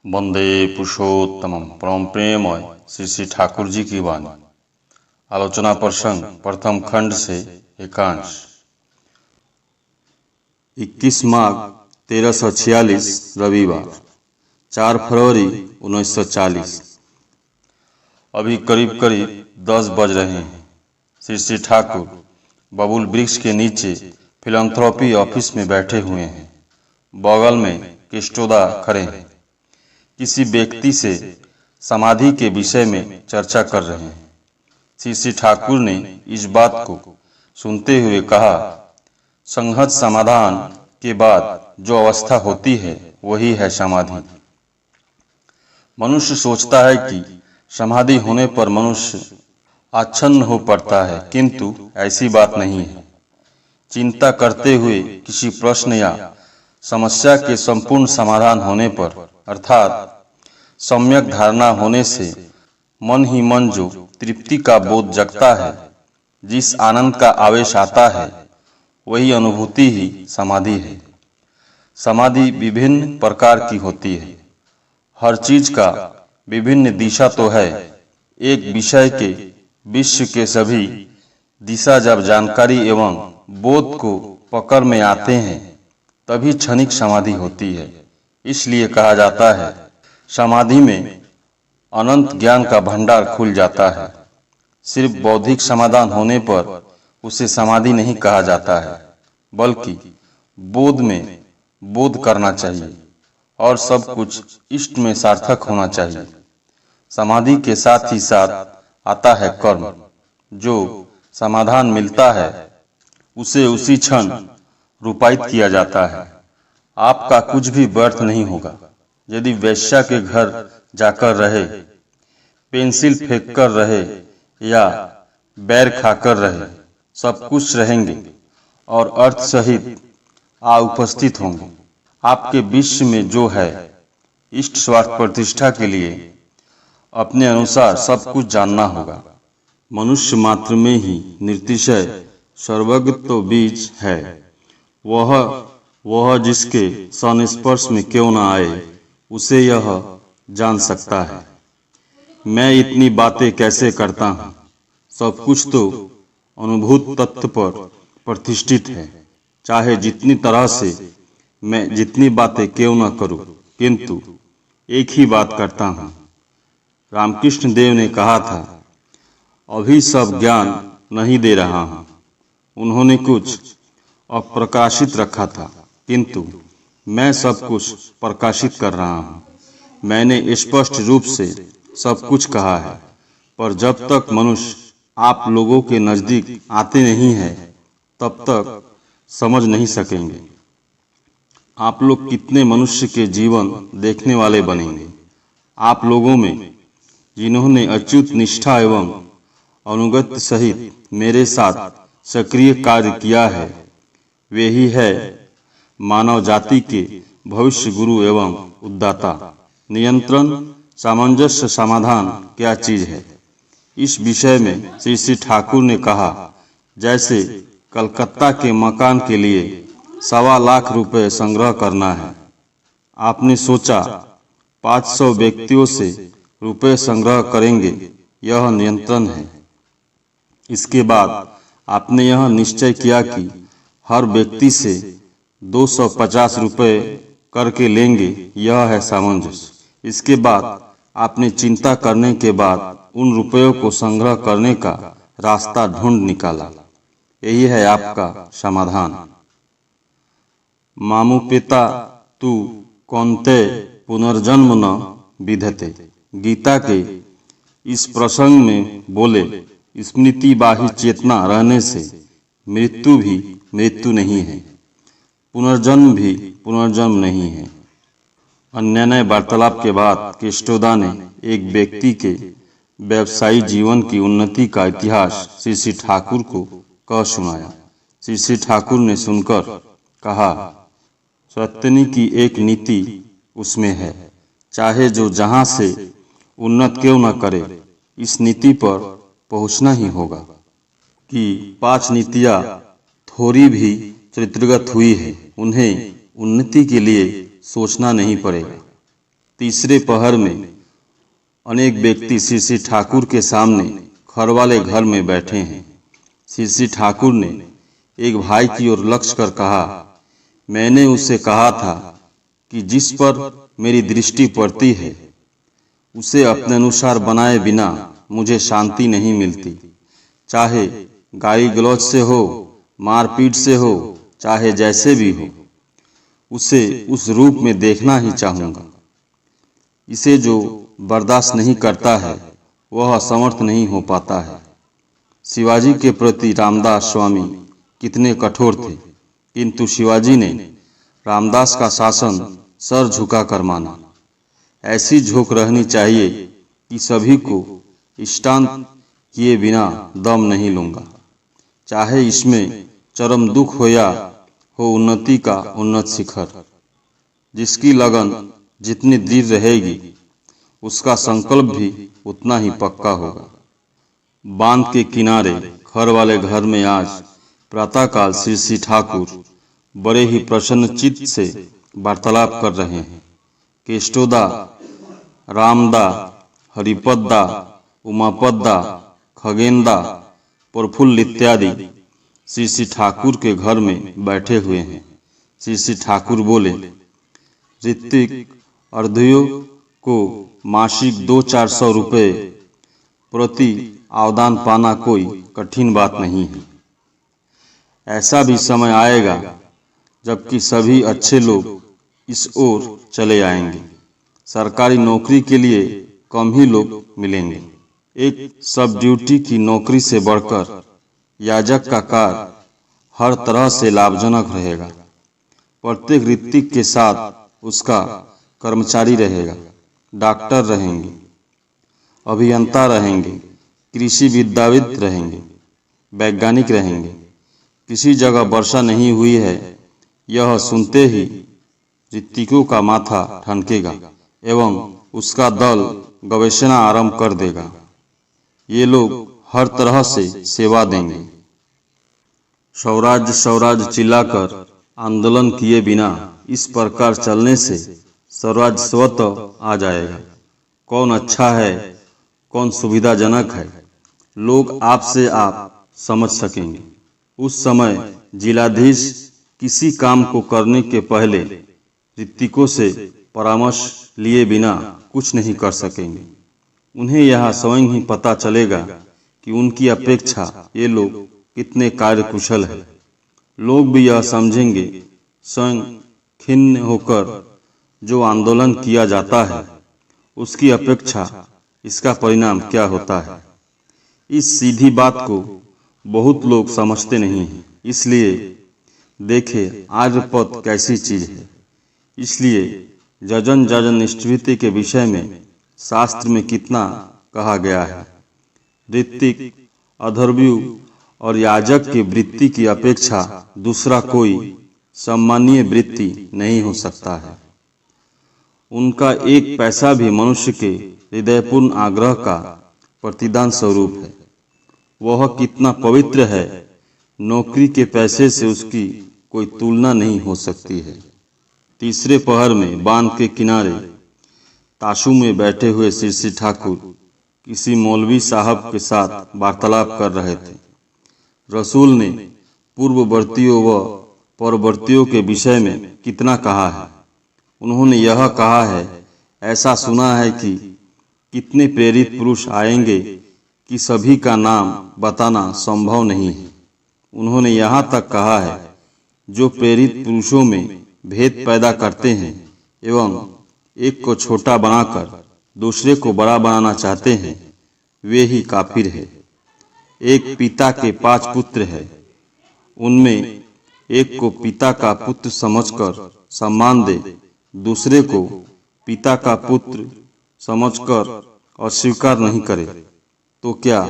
वंदे पुरुषोत्तमम परम प्रेममय श्री श्री ठाकुर जी की वाणी। आलोचना प्रसंग प्रथम खंड से एकांश। 21 माघ 1346 रविवार, 4 फरवरी 1940। अभी करीब करीब 10 बज रहे हैं। श्री श्री ठाकुर बबुल वृक्ष के नीचे फिलैंथ्रोपी ऑफिस में बैठे हुए हैं। बगल में केस्टोदा खड़े हैं। किसी व्यक्ति से समाधि के विषय में चर्चा कर रहे हैं। श्री श्री ठाकुर ने इस बात को सुनते हुए कहा, संहत समाधान के बाद जो अवस्था होती है वही है समाधि। मनुष्य सोचता है कि समाधि होने पर मनुष्य आच्छन्न हो पड़ता है, किंतु ऐसी बात नहीं है। चिंता करते हुए किसी प्रश्न या समस्या के संपूर्ण समाधान होने पर, अर्थात सम्यक धारणा होने से मन ही मन जो तृप्ति का बोध जगता है, जिस आनंद का आवेश आता है, वही अनुभूति ही समाधि है। समाधि विभिन्न प्रकार की होती है। हर चीज का विभिन्न दिशा तो है। एक विषय के विश्व के सभी दिशा जब जानकारी एवं बोध को पकड़ में आते हैं, तभी क्षणिक समाधि होती है। इसलिए कहा जाता है, समाधि में अनंत ज्ञान का भंडार खुल जाता है। सिर्फ बौद्धिक समाधान होने पर उसे समाधि नहीं कहा जाता है, बल्कि बोध में बोध करना चाहिए और सब कुछ इष्ट में सार्थक होना चाहिए। समाधि के साथ ही साथ आता है कर्म। जो समाधान मिलता है उसे उसी क्षण रूपायित किया जाता है। आपका कुछ भी व्यर्थ नहीं होगा। यदि वेश्या के घर जाकर रहे, पेंसिल फेंक कर रहे या बैर खाकर रहे, सब कुछ रहेंगे और अर्थ सहित आ उपस्थित होंगे। आपके विश्व में जो है, इष्ट स्वार्थ प्रतिष्ठा के लिए अपने अनुसार सब कुछ जानना होगा। मनुष्य मात्र में ही निर्तिशय सर्वज्ञ तो बीज है। वह जिसके संस्पर्श में क्यों न आए, उसे यह जान सकता है। मैं इतनी बातें कैसे करता हूँ, सब कुछ तो अनुभूत तत्व पर प्रतिष्ठित है। चाहे जितनी तरह से मैं जितनी बातें क्यों न करूँ, किंतु एक ही बात करता हूँ। रामकृष्ण देव ने कहा था, अभी सब ज्ञान नहीं दे रहा हूँ। उन्होंने कुछ अप्रकाशित रखा था, किंतु मैं सब कुछ प्रकाशित कर रहा हूँ। मैंने स्पष्ट रूप से सब कुछ कहा है, पर जब तक मनुष्य आप लोगों के नजदीक आते नहीं हैं, तब तक समझ नहीं सकेंगे। आप लोग कितने मनुष्य के जीवन देखने वाले बनेंगे। आप लोगों में जिन्होंने अच्युत निष्ठा एवं अनुगत्य सहित मेरे साथ सक्रिय कार्य किया है, वे ही है मानव जाति के भविष्य गुरु एवं उद्दाता। नियंत्रण सामंजस्य समाधान क्या चीज है, इस विषय में श्री श्री ठाकुर ने कहा, जैसे कलकत्ता के मकान के लिए 1.25 लाख रुपए संग्रह करना है। आपने सोचा 500 व्यक्तियों से रुपए संग्रह करेंगे, यह नियंत्रण है। इसके बाद आपने यह निश्चय किया कि हर व्यक्ति से 250 रुपए करके लेंगे, यह है सामंजस्य। इसके बाद आपने चिंता करने के बाद उन रुपयों को संग्रह करने का रास्ता ढूंढ निकाला। यही है आपका समाधान। मामुपेता तू कौन्तेय पुनर्जन्म न विद्यते। गीता के इस प्रसंग में बोले, स्मृति बाही चेतना रहने से मृत्यु भी मृत्यु नहीं है, पुनर्जन्म भी पुनर्जन्म नहीं है। अन्यान्य वार्तालाप के बाद केस्टोदा ने एक व्यक्ति के व्यवसायी जीवन की उन्नति का इतिहास श्री श्री ठाकुर को कह सुनाया। श्री श्री ठाकुर ने सुनकर कहा, सत्यनी की एक नीति उसमें है, चाहे जो जहाँ से उन्नत क्यों न करे, इस नीति पर पहुँचना ही होगा। कि 5 नीतियाँ थोड़ी भी चरित्रगत हुई है, उन्हें उन्नति के लिए सोचना नहीं पड़ेगा। तीसरे पहर में अनेक व्यक्ति श्री ठाकुर के सामने खर वाले घर में बैठे हैं। श्री ठाकुर ने एक भाई की ओर लक्ष्य कर कहा, मैंने उसे कहा था कि जिस पर मेरी दृष्टि पड़ती है उसे अपने अनुसार बनाए बिना मुझे शांति नहीं मिलती। चाहे गाली गलौज से हो, मारपीट से हो, चाहे जैसे भी हो, उसे उस रूप में देखना ही चाहूँगा। इसे जो बर्दाश्त नहीं करता है वह असमर्थ नहीं हो पाता है। शिवाजी के प्रति रामदास स्वामी कितने कठोर थे, किंतु शिवाजी ने रामदास का शासन सर झुका कर माना। ऐसी झोंक रहनी चाहिए कि सभी को इष्टांत किए बिना दम नहीं लूँगा, चाहे इसमें चरम दुख हो या हो उन्नति का उन्नत शिखर। जिसकी लगन जितनी दृढ़ रहेगी उसका संकल्प भी उतना ही पक्का होगा। बांध के किनारे खर वाले घर में आज प्रातःकाल श्री ठाकुर बड़े ही प्रसन्न चित्त से वार्तालाप कर रहे हैं। केष्टोदा, रामदा, हरिपददा, उमापददा, खगेंदा, प्रफुल्ल इत्यादि श्री ठाकुर के घर में बैठे हुए हैं। श्री ठाकुर बोले, ऋत्विक अर्धयों को मासिक 200-400 रुपये प्रति आवदान पाना कोई कठिन बात नहीं है। ऐसा भी समय आएगा जबकि सभी अच्छे लोग इस ओर चले आएंगे। सरकारी नौकरी के लिए कम ही लोग मिलेंगे। एक सब ड्यूटी की नौकरी से बढ़कर याजक का कार्य हर तरह से लाभजनक रहेगा। प्रत्येक ऋत्विक के साथ उसका कर्मचारी रहेगा। डॉक्टर रहेंगे, अभियंता रहेंगे, कृषि विद्याविद रहेंगे, वैज्ञानिक रहेंगे। किसी जगह वर्षा नहीं हुई है, यह सुनते ही ऋत्विकों का माथा ठनकेगा एवं उसका दल गवेषणा आरंभ कर देगा। ये लोग हर तरह से सेवा देंगे। स्वराज्य स्वराज्य चिल्लाकर आंदोलन किए बिना इस प्रकार चलने से स्वराज्य स्वतः आ जाएगा। कौन अच्छा है, कौन सुविधाजनक है, लोग आपसे आप समझ सकेंगे। उस समय जिलाधीश किसी काम को करने के पहले ऋत्विकों से परामर्श लिए बिना कुछ नहीं कर सकेंगे। उन्हें यह स्वयं ही पता चलेगा कि उनकी अपेक्षा ये लोग कितने कार्यकुशल हैं। लोग भी यह समझेंगे स्वयं खिन्न होकर जो आंदोलन किया जाता है उसकी अपेक्षा इसका परिणाम क्या होता है। इस सीधी बात को बहुत लोग समझते नहीं हैं। इसलिए देखें आर्यपद कैसी चीज है। इसलिए जजन जजन निष्ठिवृत्ति के विषय में शास्त्र में कितना कहा गया है। ऋत्विक, अधर्व्यू और याजक की वृत्ति की अपेक्षा दूसरा कोई सम्मानीय वृत्ति नहीं हो सकता है। उनका एक पैसा भी मनुष्य के हृदयपूर्ण आग्रह का प्रतिदान स्वरूप है। वह कितना पवित्र है, नौकरी के पैसे से उसकी कोई तुलना नहीं हो सकती है। तीसरे पहर में बांध के किनारे ताशू में बैठे हुए श्री ठाकुर किसी मौलवी साहब के साथ वार्तालाप कर रहे थे। रसूल ने पूर्ववर्तियों व परवर्तियों के विषय में कितना कहा है। उन्होंने यह कहा है, ऐसा सुना है कि कितने प्रेरित पुरुष आएंगे कि सभी का नाम बताना संभव नहीं है। उन्होंने यहाँ तक कहा है, जो प्रेरित पुरुषों में भेद पैदा करते हैं एवं एक को छोटा बनाकर दूसरे को बड़ा बनाना चाहते हैं, वे ही काफिर है। एक पिता के 5 पुत्र हैं, उनमें एक को पिता का पुत्र समझकर सम्मान दे, दूसरे को पिता का पुत्र समझकर अस्वीकार नहीं करे, तो क्या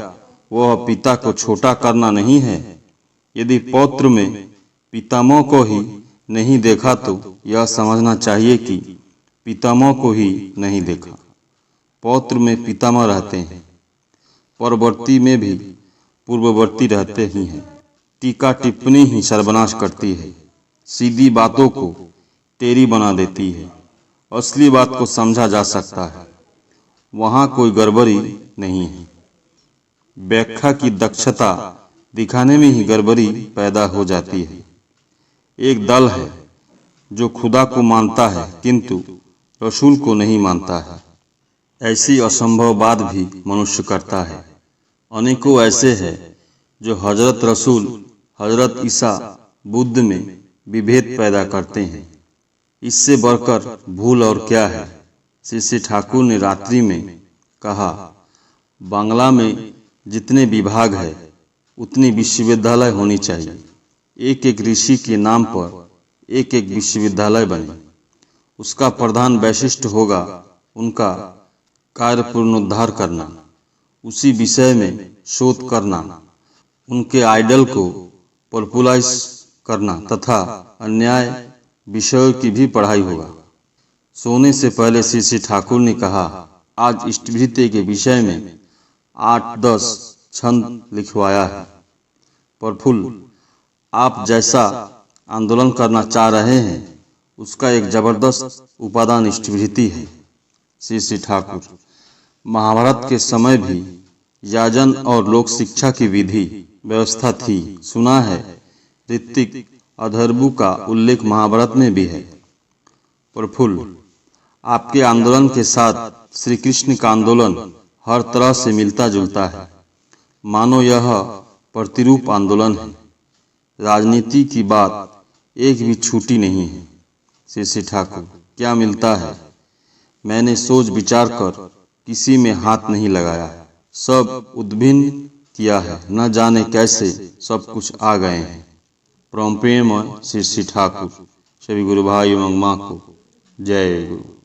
वह पिता को छोटा करना नहीं है। यदि पौत्र में पितामह को ही नहीं देखा तो यह समझना चाहिए कि पितामह को ही नहीं देखा। पौत्र में पितामह रहते हैं, परवर्ती में भी पूर्ववर्ती रहते ही हैं। टीका टिप्पणी ही सर्वनाश करती है, सीधी बातों को टेढ़ी बना देती है। असली बात को समझा जा सकता है। वहाँ कोई गड़बड़ी नहीं है। व्याख्या की दक्षता दिखाने में ही गड़बड़ी पैदा हो जाती है। एक दल है जो खुदा को मानता है किंतु रसूल को नहीं मानता है। ऐसी असंभव बात भी मनुष्य करता है। अनेकों ऐसे हैं जो हजरत रसूल, हजरत ईसा, बुद्ध में विभेद पैदा करते हैं। इससे बढ़कर भूल और क्या है। श्री ठाकुर ने रात्रि में कहा, बांग्ला में जितने विभाग है उतनी विश्वविद्यालय होनी चाहिए। एक एक ऋषि के नाम पर एक एक विश्वविद्यालय बने। उसका प्रधान वैशिष्ट्य होगा उनका कार्य पुनरुद्धार करना, उसी विषय में शोध करना, उनके आइडल को पॉपुलराइज करना तथा अन्याय विषयों की भी पढ़ाई होगा। सोने से पहले श्री ठाकुर ने कहा, आज इष्टभृत्य के विषय में 8-10 छंद लिखवाया है। प्रफुल्ल, आप जैसा आंदोलन करना चाह रहे हैं उसका एक जबरदस्त उपादान इष्टभृति है। श्री ठाकुर, महाभारत के समय भी याजन और लोक शिक्षा की विधि व्यवस्था थी। सुना है ऋत्विक अधर्वु का उल्लेख महाभारत में भी है। प्रफुल्ल, आपके आंदोलन के साथ श्री कृष्ण का आंदोलन हर तरह से मिलता जुलता है। मानो यह प्रतिरूप आंदोलन है। राजनीति की बात एक भी छूटी नहीं है। श्री ठाकुर, क्या मिलता है? मैंने सोच विचार कर किसी में हाथ नहीं लगाया, सब उद्भिन्न किया है। न जाने कैसे सब कुछ आ गए हैं। परम प्रेम श्री ठाकुर। सभी गुरु भाई एवं माँ को जय गुरु।